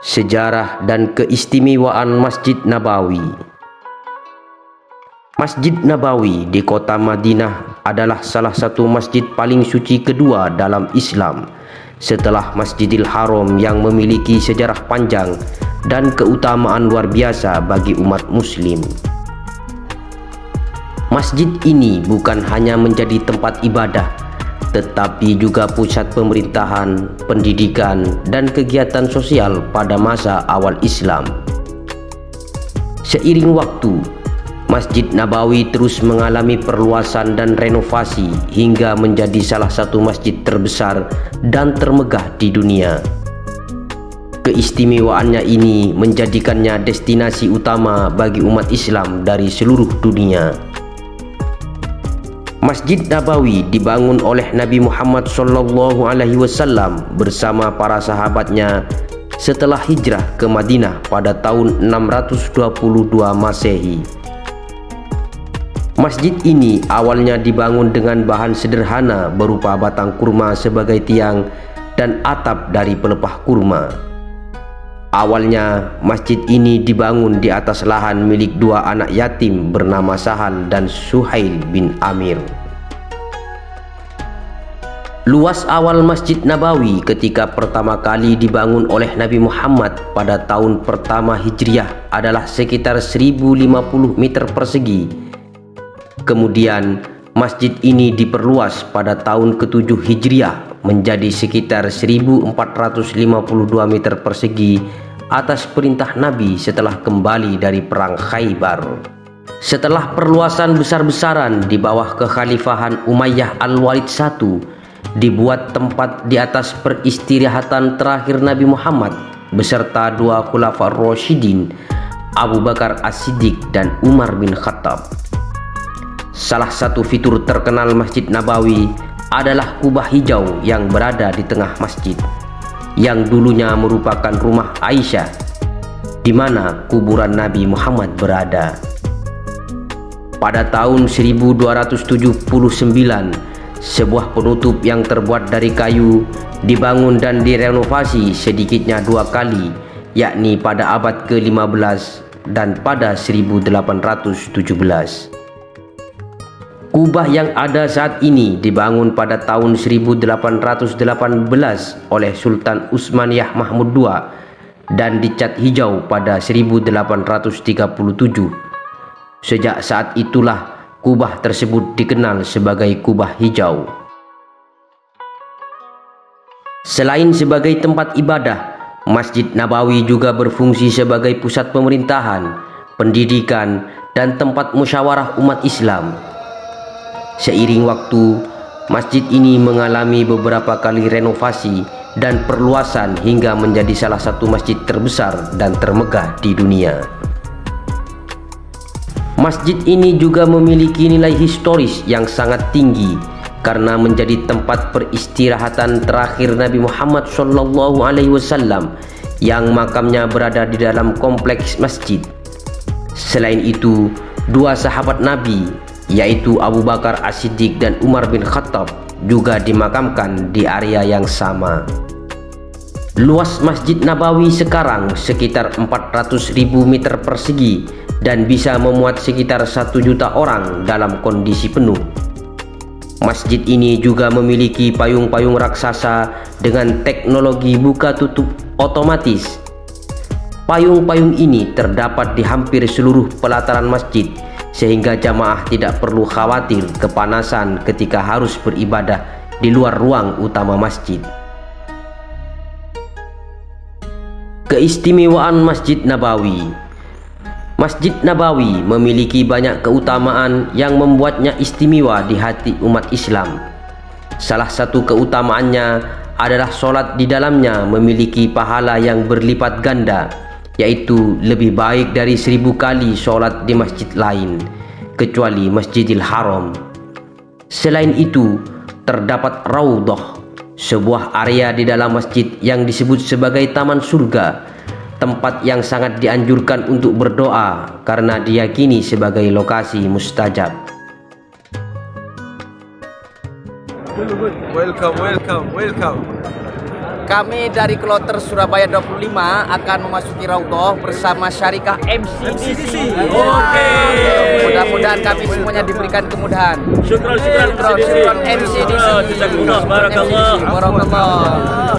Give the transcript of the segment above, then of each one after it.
Sejarah dan keistimewaan Masjid Nabawi. Masjid Nabawi di kota Madinah adalah salah satu masjid paling suci kedua dalam Islam setelah Masjidil Haram yang memiliki sejarah panjang dan keutamaan luar biasa bagi umat muslim. Masjid ini bukan hanya menjadi tempat ibadah, tetapi juga pusat pemerintahan, pendidikan, dan kegiatan sosial pada masa awal Islam. Seiring waktu, Masjid Nabawi terus mengalami perluasan dan renovasi hingga menjadi salah satu masjid terbesar dan termegah di dunia. Keistimewaannya ini menjadikannya destinasi utama bagi umat Islam dari seluruh dunia. Masjid Nabawi dibangun oleh Nabi Muhammad SAW bersama para sahabatnya setelah hijrah ke Madinah pada tahun 622 Masehi. Masjid ini awalnya dibangun dengan bahan sederhana berupa batang kurma sebagai tiang dan atap dari pelepah kurma. Awalnya masjid ini dibangun di atas lahan milik dua anak yatim bernama Sahal dan Suhail bin Amir. Luas awal Masjid Nabawi ketika pertama kali dibangun oleh Nabi Muhammad pada tahun pertama Hijriah adalah sekitar 1050 meter persegi. Kemudian masjid ini diperluas pada tahun ke-7 Hijriah menjadi sekitar 1452 meter persegi atas perintah Nabi setelah kembali dari perang Khaybar. Setelah perluasan besar-besaran di bawah kekhalifahan Umayyah Al-Walid I, dibuat tempat di atas peristirahatan terakhir Nabi Muhammad beserta dua khulafa Rasyidin, Abu Bakar As-Siddiq dan Umar bin Khattab. Salah satu fitur terkenal Masjid Nabawi adalah kubah hijau yang berada di tengah masjid, yang dulunya merupakan rumah Aisyah, di mana kuburan Nabi Muhammad berada. Pada tahun 1279, sebuah penutup yang terbuat dari kayu dibangun dan direnovasi sedikitnya dua kali, yakni pada abad ke-15 dan pada 1817. Kubah yang ada saat ini dibangun pada tahun 1818 oleh Sultan Utsmaniyah Mahmud II dan dicat hijau pada 1837. Sejak saat itulah kubah tersebut dikenal sebagai kubah hijau. Selain sebagai tempat ibadah, Masjid Nabawi juga berfungsi sebagai pusat pemerintahan, pendidikan, dan tempat musyawarah umat Islam. Seiring waktu, masjid ini mengalami beberapa kali renovasi dan perluasan hingga menjadi salah satu masjid terbesar dan termegah di dunia. Masjid ini juga memiliki nilai historis yang sangat tinggi karena menjadi tempat peristirahatan terakhir Nabi Muhammad SAW yang makamnya berada di dalam kompleks masjid. Selain itu, dua sahabat Nabi, yaitu Abu Bakar As-Siddiq dan Umar bin Khattab, juga dimakamkan di area yang sama. Luas Masjid Nabawi sekarang sekitar 400.000 meter persegi dan bisa memuat sekitar 1 juta orang dalam kondisi penuh. Masjid ini juga memiliki payung-payung raksasa dengan teknologi buka tutup otomatis. Payung-payung ini terdapat di hampir seluruh pelataran masjid, sehingga jamaah tidak perlu khawatir kepanasan ketika harus beribadah di luar ruang utama masjid. Keistimewaan Masjid Nabawi. Masjid Nabawi memiliki banyak keutamaan yang membuatnya istimewa di hati umat Islam. Salah satu keutamaannya adalah sholat di dalamnya memiliki pahala yang berlipat ganda, yaitu lebih baik dari 1000 kali sholat di masjid lain, kecuali Masjidil Haram. Selain itu, terdapat Raudhah, sebuah area di dalam masjid yang disebut sebagai Taman Surga, tempat yang sangat dianjurkan untuk berdoa karena diyakini sebagai lokasi mustajab. Welcome. Kami dari Kloter Surabaya 25 akan memasuki Raudhah bersama syarikah MCDC. Mudah-mudahan kami semuanya diberikan kemudahan. Syukran MCDC. Barakallah.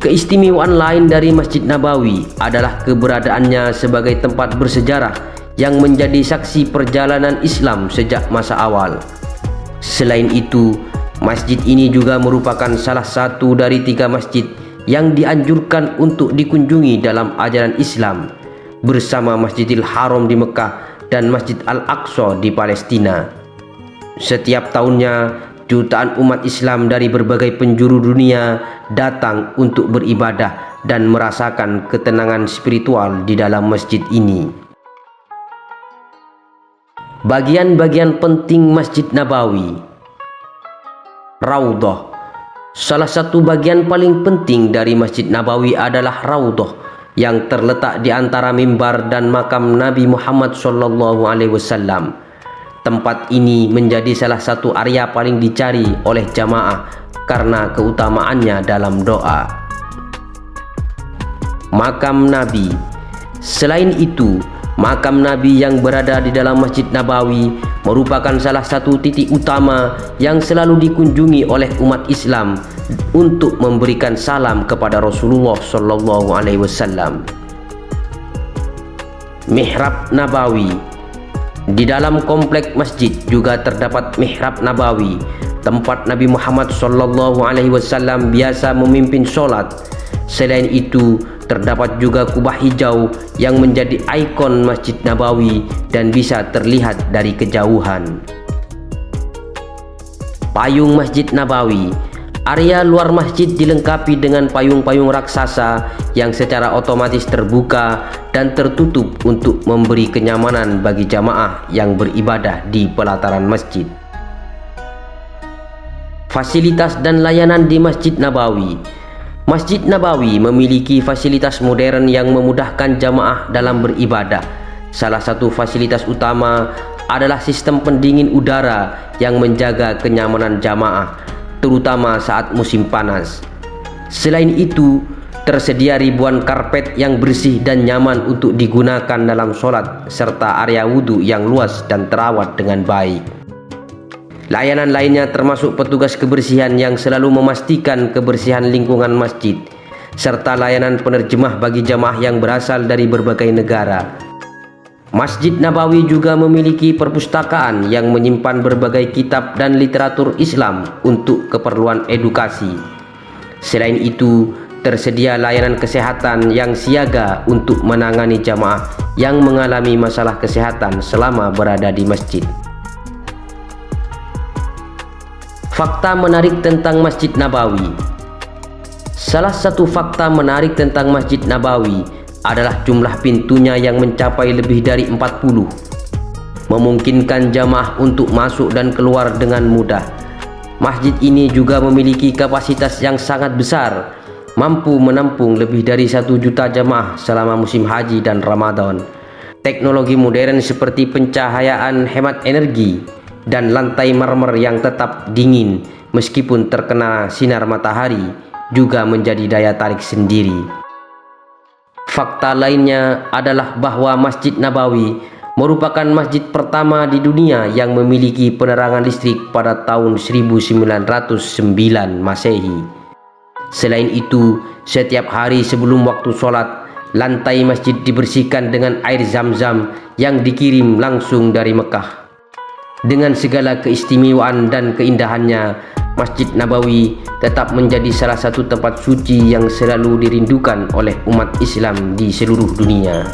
Keistimewaan lain dari Masjid Nabawi adalah keberadaannya sebagai tempat bersejarah yang menjadi saksi perjalanan Islam sejak masa awal. Selain itu, masjid ini juga merupakan salah satu dari 3 masjid yang dianjurkan untuk dikunjungi dalam ajaran Islam, bersama Masjidil Haram di Mekah dan Masjid Al-Aqsa di Palestina. Setiap tahunnya, jutaan umat Islam dari berbagai penjuru dunia datang untuk beribadah dan merasakan ketenangan spiritual di dalam masjid ini. Bagian-bagian penting Masjid Nabawi. Raudhah. Salah satu bagian paling penting dari Masjid Nabawi adalah Raudhah yang terletak di antara mimbar dan makam Nabi Muhammad SAW. Tempat ini menjadi salah satu area paling dicari oleh jamaah karena keutamaannya dalam doa. Makam Nabi. Selain itu, makam Nabi yang berada di dalam Masjid Nabawi merupakan salah satu titik utama yang selalu dikunjungi oleh umat Islam untuk memberikan salam kepada Rasulullah SAW. Mihrab Nabawi. Di dalam komplek masjid juga terdapat Mihrab Nabawi, tempat Nabi Muhammad SAW biasa memimpin sholat. Selain itu, terdapat juga kubah hijau yang menjadi ikon Masjid Nabawi dan bisa terlihat dari kejauhan. Payung Masjid Nabawi. Area luar masjid dilengkapi dengan payung-payung raksasa yang secara otomatis terbuka dan tertutup untuk memberi kenyamanan bagi jamaah yang beribadah di pelataran masjid. Fasilitas dan layanan di Masjid Nabawi. Masjid Nabawi memiliki fasilitas modern yang memudahkan jamaah dalam beribadah. Salah satu fasilitas utama adalah sistem pendingin udara yang menjaga kenyamanan jamaah, terutama saat musim panas. Selain itu, tersedia ribuan karpet yang bersih dan nyaman untuk digunakan dalam sholat, serta area wudhu yang luas dan terawat dengan baik. Layanan lainnya termasuk petugas kebersihan yang selalu memastikan kebersihan lingkungan masjid, serta layanan penerjemah bagi jamaah yang berasal dari berbagai negara. Masjid Nabawi juga memiliki perpustakaan yang menyimpan berbagai kitab dan literatur Islam untuk keperluan edukasi. Selain itu, tersedia layanan kesehatan yang siaga untuk menangani jamaah yang mengalami masalah kesehatan selama berada di masjid. Fakta menarik tentang Masjid Nabawi. Salah satu fakta menarik tentang Masjid Nabawi adalah jumlah pintunya yang mencapai lebih dari 40, memungkinkan jamaah untuk masuk dan keluar dengan mudah. Masjid ini juga memiliki kapasitas yang sangat besar, mampu menampung lebih dari 1 juta jamaah selama musim haji dan Ramadan. Teknologi modern seperti pencahayaan hemat energi dan lantai marmer yang tetap dingin meskipun terkena sinar matahari juga menjadi daya tarik sendiri. Fakta lainnya adalah bahwa Masjid Nabawi merupakan masjid pertama di dunia yang memiliki penerangan listrik pada tahun 1909 Masehi. Selain itu, setiap hari sebelum waktu sholat, lantai masjid dibersihkan dengan air zam-zam yang dikirim langsung dari Mekah. Dengan segala keistimewaan dan keindahannya, Masjid Nabawi tetap menjadi salah satu tempat suci yang selalu dirindukan oleh umat Islam di seluruh dunia.